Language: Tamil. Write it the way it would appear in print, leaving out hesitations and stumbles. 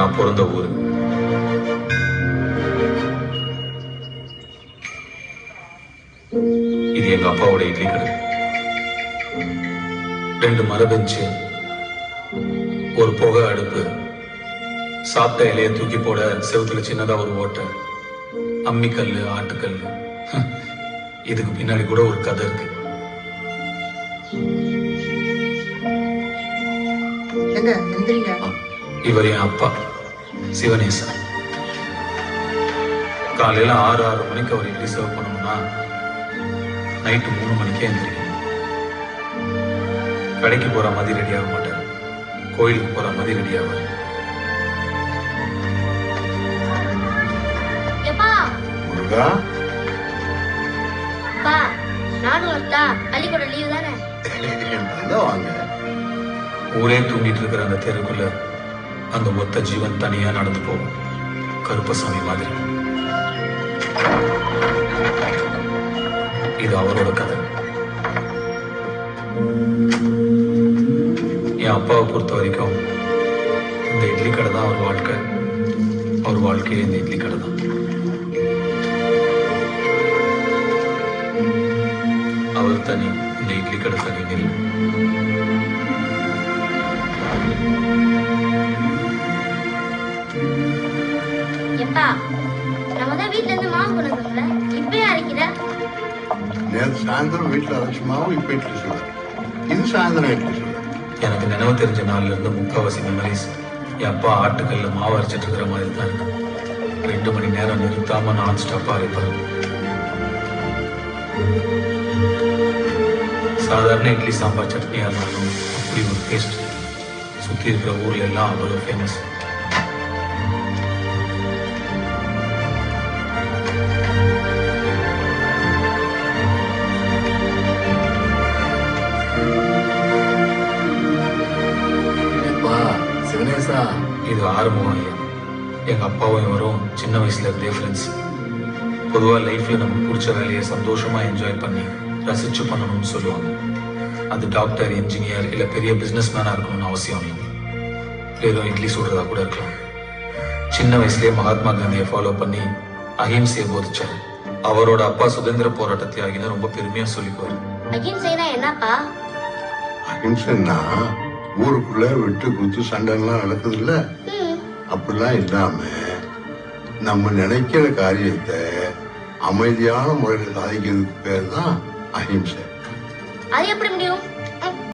நான் பிறந்த ஊரு. இது எங்க அப்பாவோட இட்லி கடை. 2 மர பெஞ்சு, ஒரு புகை அடுப்பு, சாப்பிட்ட இலையை தூக்கி போட செவுத்துல சின்னதா ஒரு ஓட்டை, அம்மிக்கல், ஆட்டுக்கல். இதுக்கு பின்னாடி கூட ஒரு கதை இருக்கு. இவர் என் அப்பா சிவனேசன். காலையில 6 மணிக்கு அவர் இட்லி சர்வ் பண்ணணும்னா நைட்டு 3 மணிக்கே எழுந்திரிக்கணும். கடைக்கு போற மாதிரி ரெடி ஆக மாட்டார், கோயிலுக்கு போற மாதிரி ரெடி ஆவார். ஊரே தூங்கிட்டு இருக்கிற அந்த தெருக்குள்ள அந்த ஒத்த ஜீவன் தனியா நடந்து போகும், கருப்பசாமி மாதிரி. இது அவரோட கதை. என் அப்பாவை பொறுத்த வரைக்கும் இந்த இட்லி கடை தான் அவர் வாழ்க்கை. அவர் வாழ்க்கையே இந்த இட்லி கடை தான். அவர் தனி, இந்த இட்லி கடை தனி இல்லை. சாயந்தரம் வீட்டுல அரைச்சி மாவு இப்ப இட்லி சொல்ல, இது சாயந்தரம் இட்லி சொல்ல. எனக்கு நினைவு தெரிஞ்ச நாள்ல இருந்து முக்காவாசி மெமரிஸ் என் அப்பா ஆட்டுக்கல்ல மாவு அரைச்சிட்டு இருக்கிற மாதிரி தான் இருக்கு. 2 மணி நேரம் நிறுத்தாம நான் ஸ்டாப்பா அரைப்பாரு. சாதாரண இட்லி சாம்பார் சட்னியா இருந்தாலும் அப்படி ஒரு டேஸ்ட். சுத்தி இருக்கிற ஊர்ல எல்லாம் அவ்வளவு ஃபேமஸ். இது ஆறுமுகம் ஐயா. எங்க அப்பாவும் இவரும் சின்ன வயசுல இருந்தே ஃப்ரெண்ட்ஸ். பொதுவா லைஃப்ல நமக்கு பிடிச்ச வேலையை சந்தோஷமா என்ஜாய் பண்ணி ரசிச்சு பண்ணணும்னு சொல்லுவாங்க. அது டாக்டர், இன்ஜினியர் இல்ல பெரிய பிசினஸ் மேனா இருக்கணும்னு அவசியம் இல்லை. வெறும் இட்லி சுடுறதா கூட இருக்கலாம். சின்ன வயசுலயே மகாத்மா காந்தியை ஃபாலோ பண்ணி அஹிம்சையை போதிச்சார். அவரோட அப்பா சுதந்திர போராட்ட தியாகின்னு ரொம்ப பெருமையா சொல்லிக்குவாரு. அஹிம்சைன்னா ஊருக்குள்ள விட்டு குத்து சண்டைலாம் நடக்குது இல்ல, அப்படிலாம் இல்லாம நம்ம நினைக்கிற காரியத்தை அமைதியான முறையில் சாதிக்கிறதுக்கு பேர் தான் அஹிம்சை. அது எப்படி